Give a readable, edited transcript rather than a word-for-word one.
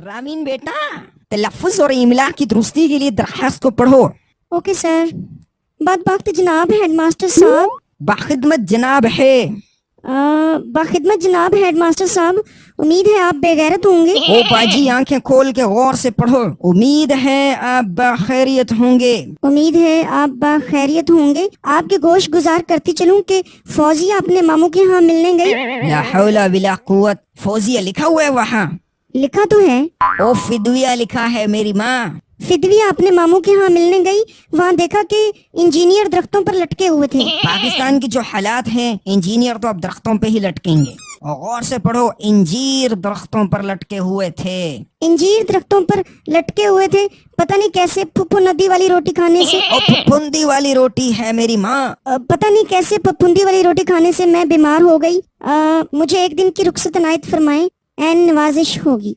Ramen بیٹا تلفظ اور املا کی درستی کے لیے درخواست کو پڑھو. Okay sir. بدبخت جناب ہیڈ ماسٹر صاحب. باخدمت جناب ہے. باخدمت جناب ہیڈ ماسٹر صاحب، امید ہے آپ بے غیرت ہوں گے. او باجی آنکھیں کھول کے غور سے پڑھو. امید ہے آپ بخیریت ہوں گے. امید ہے آپ بخیریت ہوں گے. آپ کے گوش گزار کرتی چلوں کہ فوزیہ اپنے ماموں کے ہاں ملنے گئی. لا حول ولا قوت. فوزیہ لکھا ہوا ہے وہاں. لکھا تو ہے. او فدویہ لکھا ہے میری ماں. فدویہ اپنے ماموں کے ہاں ملنے گئی. وہاں دیکھا کہ انجینئر درختوں پر لٹکے ہوئے تھے. پاکستان کی جو حالات ہیں انجینئر تو اب درختوں پہ ہی لٹکیں گے. اور غور سے پڑھو انجیر درختوں پر لٹکے ہوئے تھے. انجیر درختوں پر لٹکے ہوئے تھے. پتہ نہیں کیسے پھپھو ندی والی روٹی کھانے سے. او پھپھندی والی روٹی ہے میری ماں. پتہ نہیں کیسے پھپھندی والی روٹی کھانے سے میں بیمار ہو گئی. مجھے ایک دن کی رخصت عنایت فرمائیں، عین نوازش ہوگی.